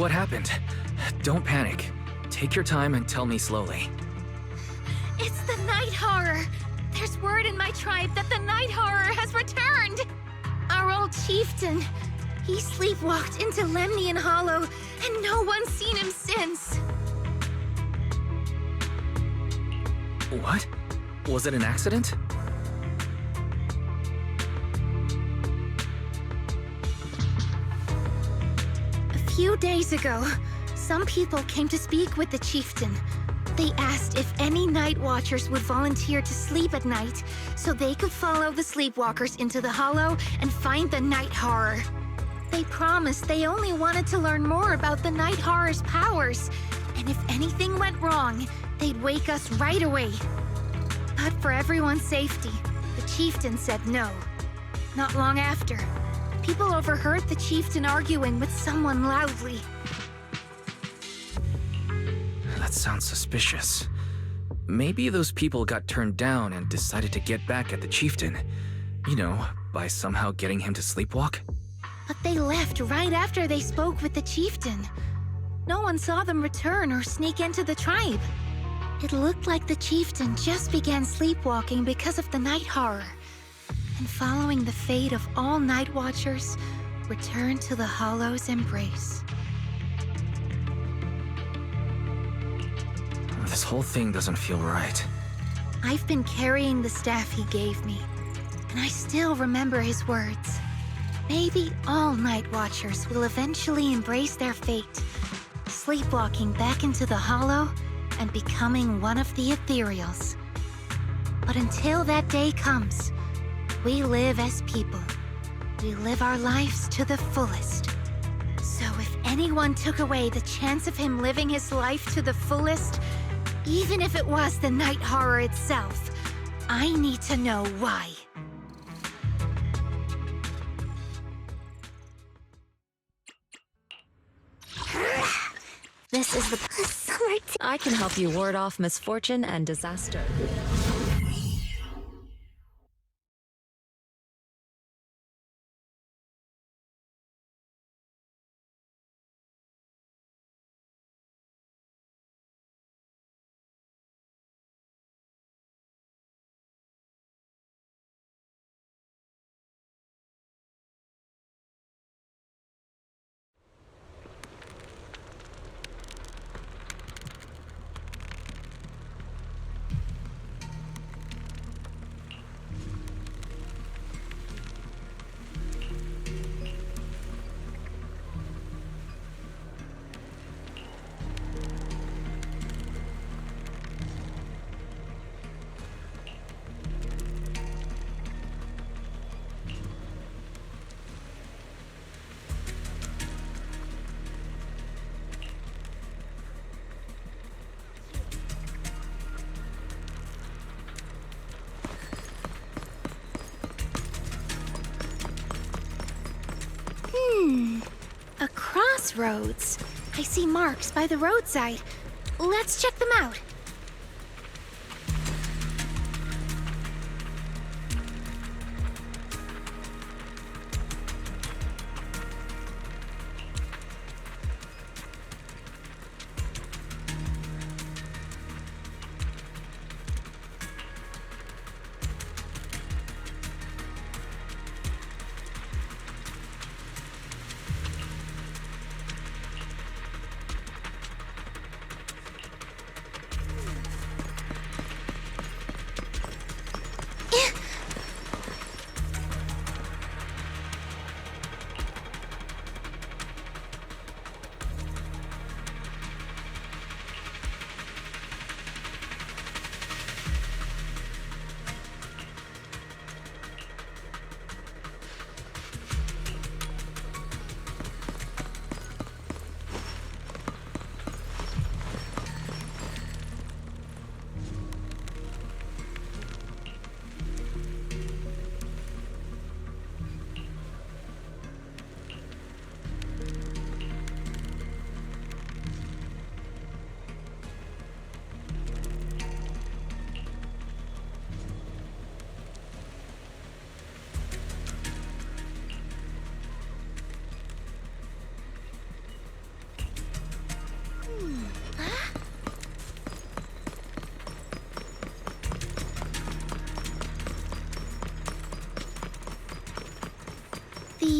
What happened? Don't panic. Take your time and tell me slowly. It's the Night Horror! There's word in my tribe that the Night Horror has returned! Our old chieftain. He sleepwalked into Lemnian Hollow, and no one's seen him since. What? Was it an accident? A few days ago, some people came to speak with the chieftain. They asked if any night watchers would volunteer to sleep at night so they could follow the sleepwalkers into the hollow and find the Night Horror. They promised they only wanted to learn more about the Night Horror's powers, and if anything went wrong, they'd wake us right away. But for everyone's safety, the chieftain said no. Not long after, people overheard the chieftain arguing with someone loudly. That sounds suspicious. Maybe those people got turned down and decided to get back at the chieftain. You know, by somehow getting him to sleepwalk? But they left right after they spoke with the chieftain. No one saw them return or sneak into the tribe. It looked like the chieftain just began sleepwalking because of the Night Horror. And following the fate of all night watchers, returned to the Hollow's embrace. This whole thing doesn't feel right. I've been carrying the staff he gave me, and I still remember his words. Maybe all night watchers will eventually embrace their fate, sleepwalking back into the Hollow and becoming one of the ethereals. But until that day comes, we live as people. We live our lives to the fullest. So if anyone took away the chance of him living his life to the fullest, even if it was the Night Horror itself, I need to know why. This is the summer tea. I can help you ward off misfortune and disaster. A crossroads. I see marks by the roadside. Let's check them out.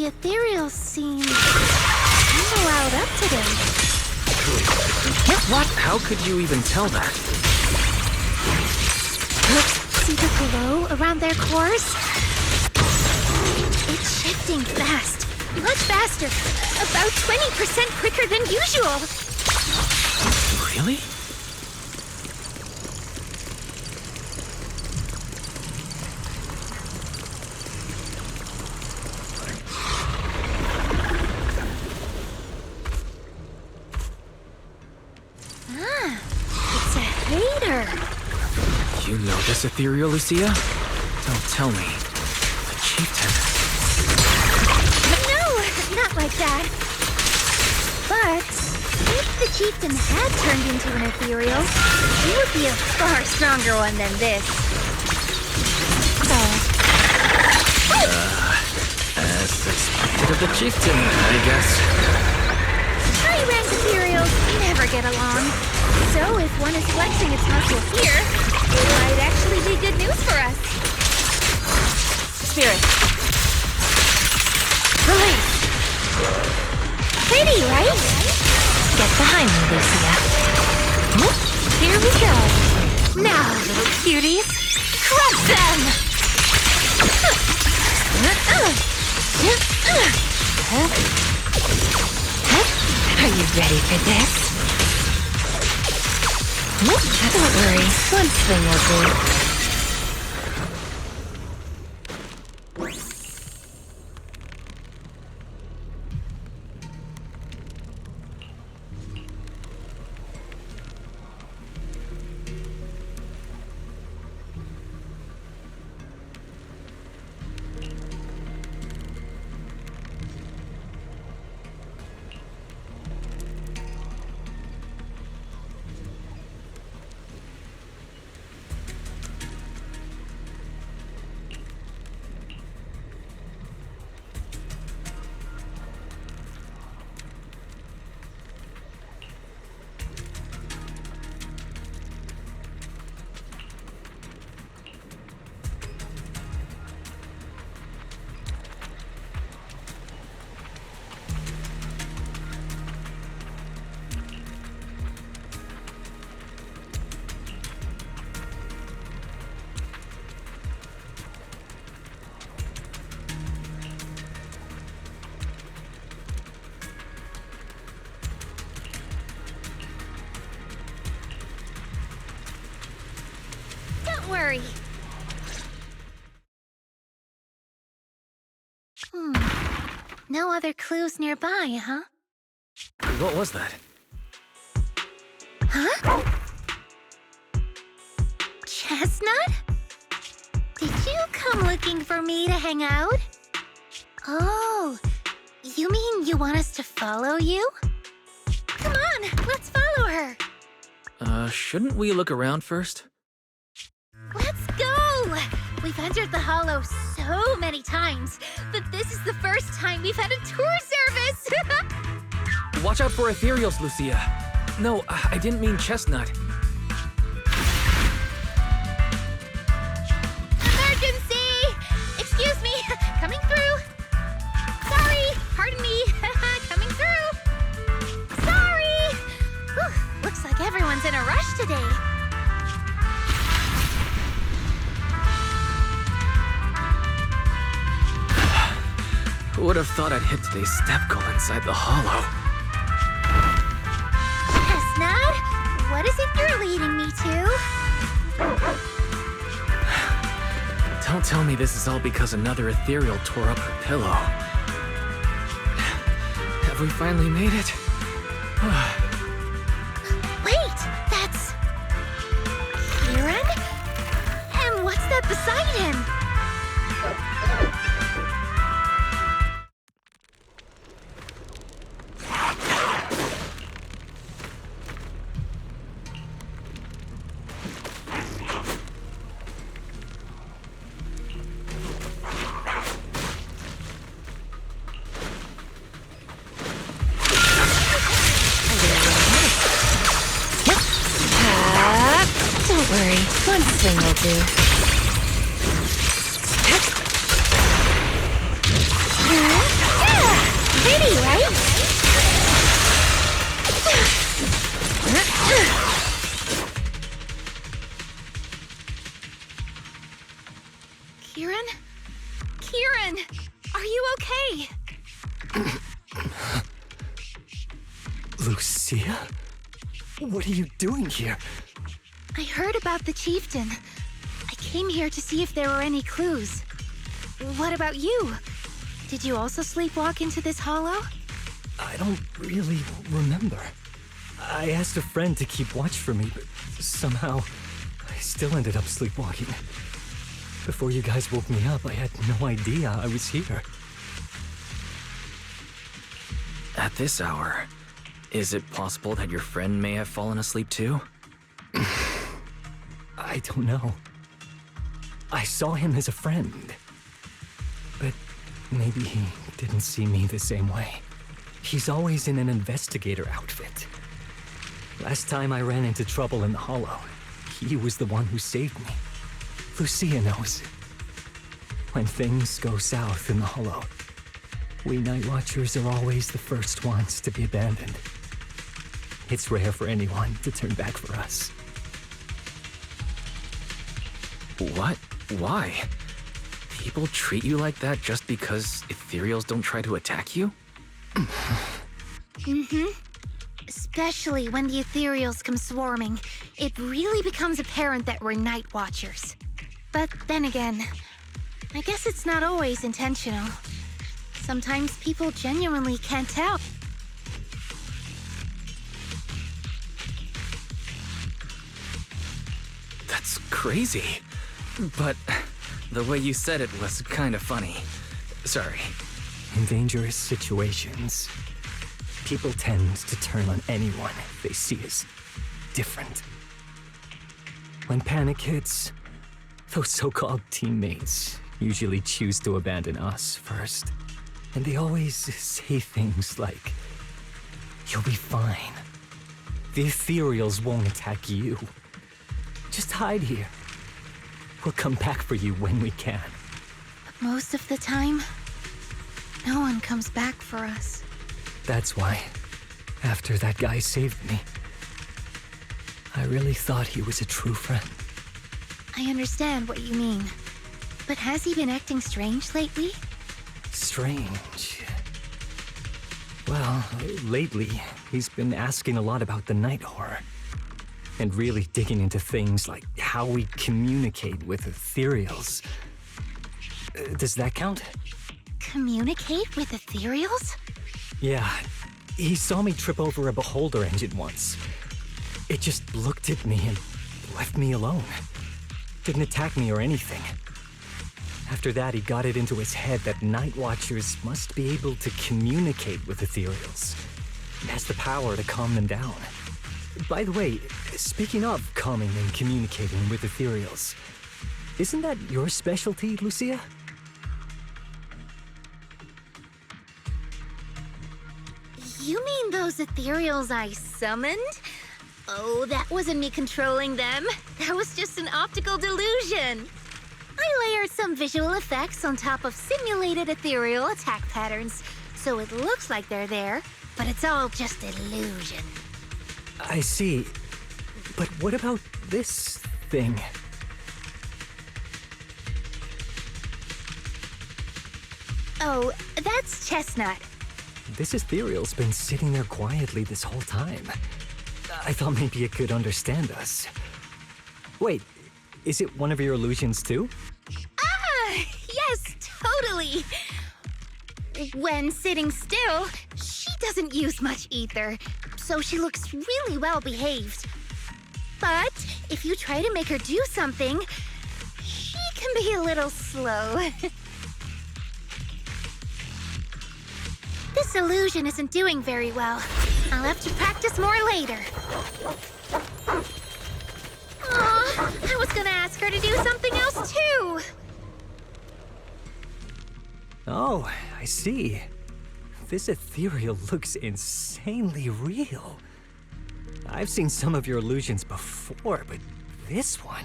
The ethereals seem kinda riled up today. What? How could you even tell that? See the glow around their cores? It's shifting fast. Much faster. About 20% quicker than usual. Really? It's a hater. You know this ethereal, Lucia? Don't tell me. The chieftain. No, not like that. But if the chieftain had turned into an ethereal, he would be a far stronger one than this. As expected of the chieftain, I guess. High-rank ethereals never get along. So if one is flexing its muscle here, it might actually be good news for us. Spirit. Release! Pretty, right? Get behind me, Lucia. Here we go. Now, little cuties, crush them! Are you ready for this? Don't worry, one thing will do. Don't worry. No other clues nearby, huh? What was that? Huh? Chestnut? Did you come looking for me to hang out? Oh, you mean you want us to follow you? Come on, let's follow her. Shouldn't we look around first? Let's go! We've entered the Hollow so many times, but this is the first time we've had a tour service! Watch out for ethereals, Lucia. No, I didn't mean chestnut. Emergency! Excuse me, coming through. Sorry, pardon me, coming through. Sorry! Whew, looks like everyone's in a rush today. Who would have thought I'd hit today's step goal inside the Hollow? Chestnut, what is it you're leading me to? Don't tell me this is all because another ethereal tore up her pillow. Have we finally made it? Wait, that's... Kieran? And what's that beside him? Don't worry, one thing will do. Lucia? What are you doing here? I heard about the chieftain. I came here to see if there were any clues. What about you? Did you also sleepwalk into this hollow? I don't really remember. I asked a friend to keep watch for me, but somehow I still ended up sleepwalking. Before you guys woke me up, I had no idea I was here. At this hour, is it possible that your friend may have fallen asleep too? I don't know. I saw him as a friend. But maybe he didn't see me the same way. He's always in an investigator outfit. Last time I ran into trouble in the Hollow, he was the one who saved me. Lucia knows. When things go south in the Hollow, we Night Watchers are always the first ones to be abandoned. It's rare for anyone to turn back for us. What? Why? People treat you like that just because ethereals don't try to attack you? Especially when the ethereals come swarming, it really becomes apparent that we're Night Watchers. But then again, I guess it's not always intentional. Sometimes people genuinely can't tell. That's crazy. But the way you said it was kind of funny. Sorry. In dangerous situations, people tend to turn on anyone they see as different. When panic hits, those so-called teammates usually choose to abandon us first. And they always say things like, "You'll be fine. The ethereals won't attack you. Just hide here. We'll come back for you when we can." But most of the time, no one comes back for us. That's why, after that guy saved me, I really thought he was a true friend. I understand what you mean. But has he been acting strange lately? Strange. Well, lately, he's been asking a lot about the night horror. And really digging into things like how we communicate with ethereals. Does that count? Communicate with ethereals? Yeah, he saw me trip over a beholder engine once. It just looked at me and left me alone. Didn't attack me or anything. After that, he got it into his head that Night Watchers must be able to communicate with ethereals. It has the power to calm them down. By the way, speaking of calming and communicating with ethereals, isn't that your specialty, Lucia? You mean those ethereals I summoned? Oh, that wasn't me controlling them. That was just an optical delusion. I layered some visual effects on top of simulated ethereal attack patterns, so it looks like they're there, but it's all just illusion. I see. But what about this thing? Oh, that's Chestnut. This ethereal's been sitting there quietly this whole time. I thought maybe it could understand us. Wait, is it one of your illusions too? Ah, yes, totally. When sitting still, she doesn't use much ether, so she looks really well behaved. But if you try to make her do something, she can be a little slow. This illusion isn't doing very well. I'll have to practice more later. Aw, I was gonna ask her to do something else too. Oh, I see. This ethereal looks insanely real. I've seen some of your illusions before, but this one...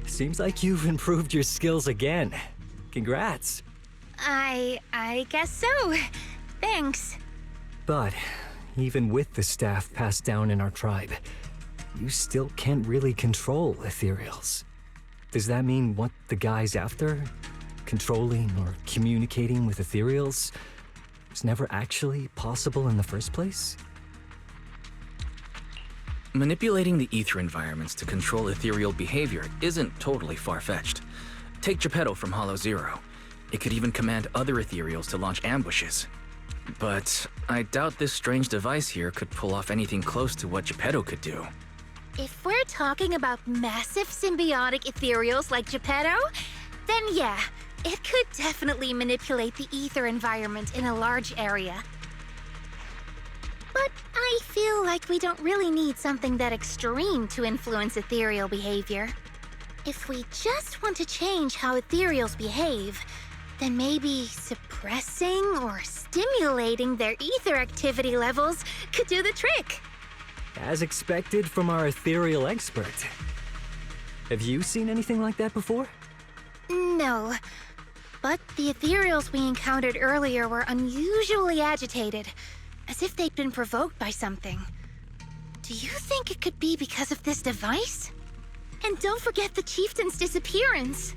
Seems like you've improved your skills again. Congrats. I guess so. Thanks. But even with the staff passed down in our tribe, you still can't really control ethereals. Does that mean what the guy's after? Controlling or communicating with ethereals? was never actually possible in the first place? Manipulating the ether environments to control ethereal behavior isn't totally far-fetched. Take Geppetto from Hollow Zero. It could even command other ethereals to launch ambushes. But I doubt this strange device here could pull off anything close to what Geppetto could do. If we're talking about massive symbiotic ethereals like Geppetto, then yeah, it could definitely manipulate the ether environment in a large area. But I feel like we don't really need something that extreme to influence ethereal behavior. If we just want to change how ethereals behave, then maybe suppressing or stimulating their ether activity levels could do the trick. As expected from our ethereal expert. Have you seen anything like that before? No. But the ethereals we encountered earlier were unusually agitated, as if they'd been provoked by something. Do you think it could be because of this device? And don't forget the chieftain's disappearance.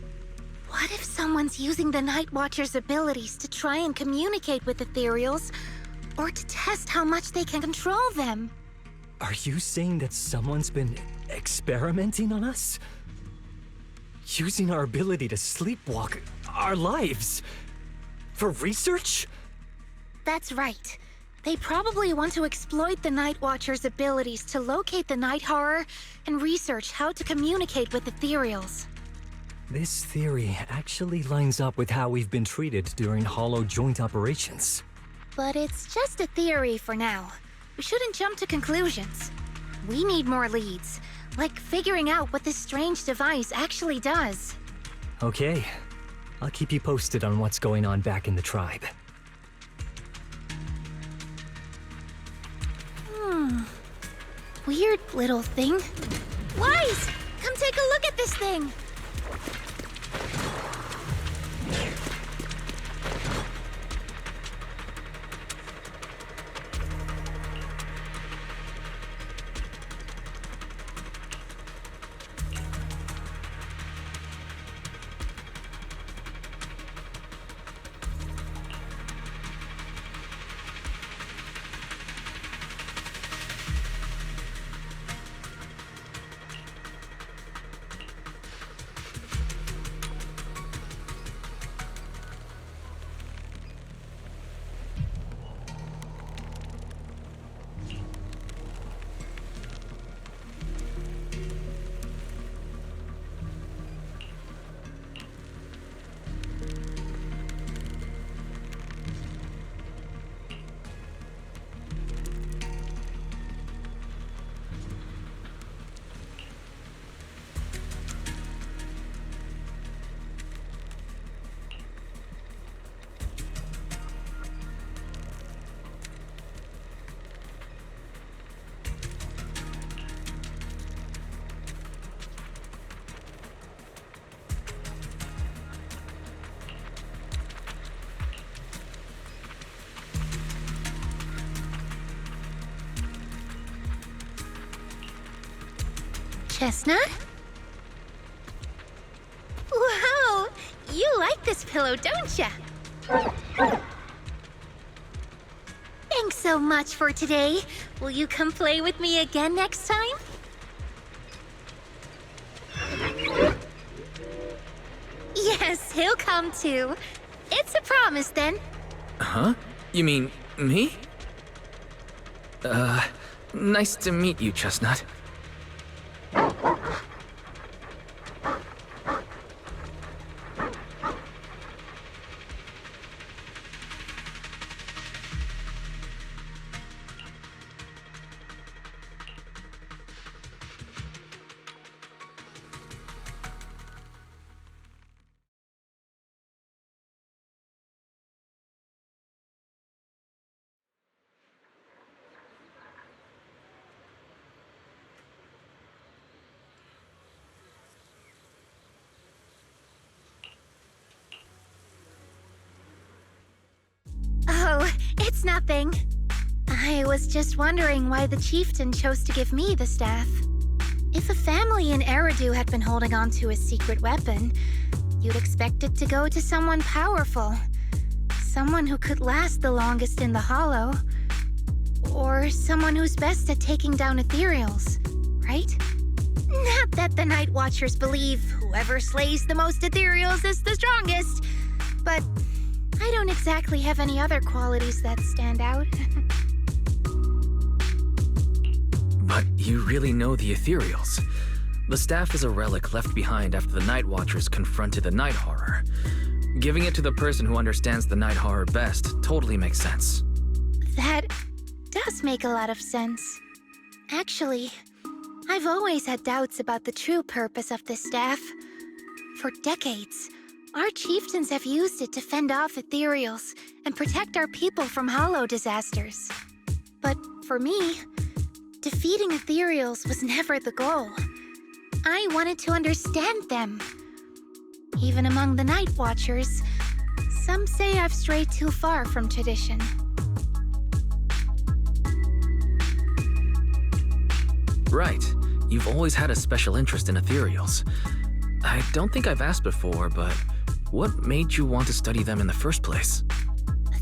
What if someone's using the Night Watcher's abilities to try and communicate with ethereals, or to test how much they can control them? Are you saying that someone's been experimenting on us? Using our ability to sleepwalk our lives? For research? That's right. They probably want to exploit the Night Watcher's abilities to locate the Night Horror and research how to communicate with ethereals. This theory actually lines up with how we've been treated during Hollow joint operations. But it's just a theory for now. We shouldn't jump to conclusions. We need more leads, like figuring out what this strange device actually does. Okay, I'll keep you posted on what's going on back in the tribe. Weird little thing. Wise! Come take a look at this thing! Chestnut? Wow! You like this pillow, don't ya? Thanks so much for today. Will you come play with me again next time? Yes, he'll come too. It's a promise then. Huh? You mean me? Nice to meet you, Chestnut. Oh, it's nothing. I was just wondering why the chieftain chose to give me the staff. If a family in Eridu had been holding on to a secret weapon, you'd expect it to go to someone powerful. Someone who could last the longest in the Hollow. Or someone who's best at taking down ethereals, right? Not that the Night Watchers believe whoever slays the most ethereals is the strongest, but I don't exactly have any other qualities that stand out. But you really know the ethereals. The staff is a relic left behind after the Night Watchers confronted the Night Horror. Giving it to the person who understands the Night Horror best totally makes sense. That does make a lot of sense. Actually, I've always had doubts about the true purpose of this staff. For decades, our chieftains have used it to fend off ethereals and protect our people from hollow disasters. But for me, defeating ethereals was never the goal. I wanted to understand them. Even among the Night Watchers, some say I've strayed too far from tradition. Right. You've always had a special interest in ethereals. I don't think I've asked before, but what made you want to study them in the first place?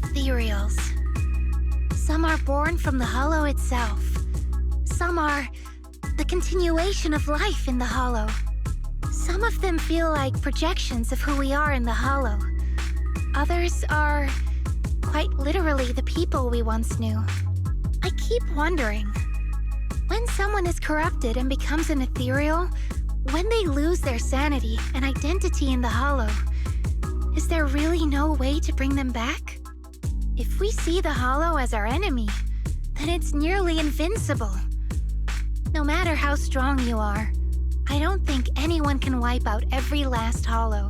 Ethereals. Some are born from the Hollow itself. Some are the continuation of life in the Hollow. Some of them feel like projections of who we are in the Hollow. Others are quite literally the people we once knew. I keep wondering, when someone is corrupted and becomes an ethereal, when they lose their sanity and identity in the Hollow, is there really no way to bring them back? If we see the Hollow as our enemy, then it's nearly invincible. No matter how strong you are, I don't think anyone can wipe out every last Hollow.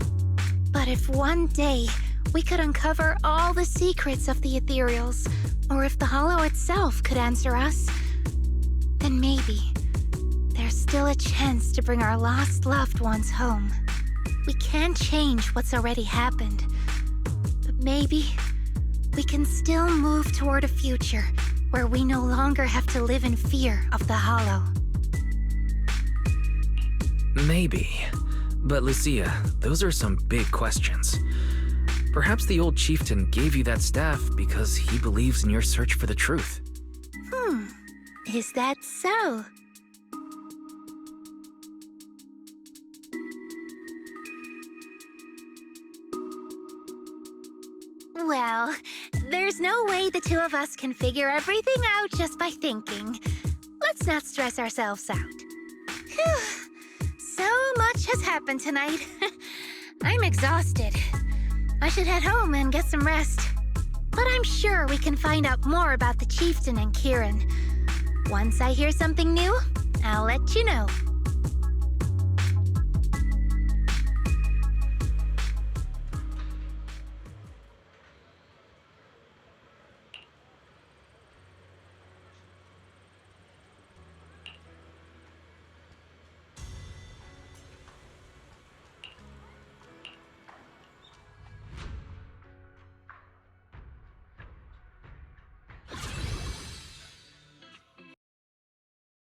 But if one day we could uncover all the secrets of the ethereals, or if the Hollow itself could answer us, then maybe there's still a chance to bring our lost loved ones home. We can't change what's already happened, but maybe we can still move toward a future where we no longer have to live in fear of the Hollow. Maybe. But Lucia, those are some big questions. Perhaps the old chieftain gave you that staff because he believes in your search for the truth. Is that so? Well, there's no way the two of us can figure everything out just by thinking. Let's not stress ourselves out. Phew. So much has happened tonight. I'm exhausted. I should head home and get some rest. But I'm sure we can find out more about the chieftain and Kieran. Once I hear something new, I'll let you know.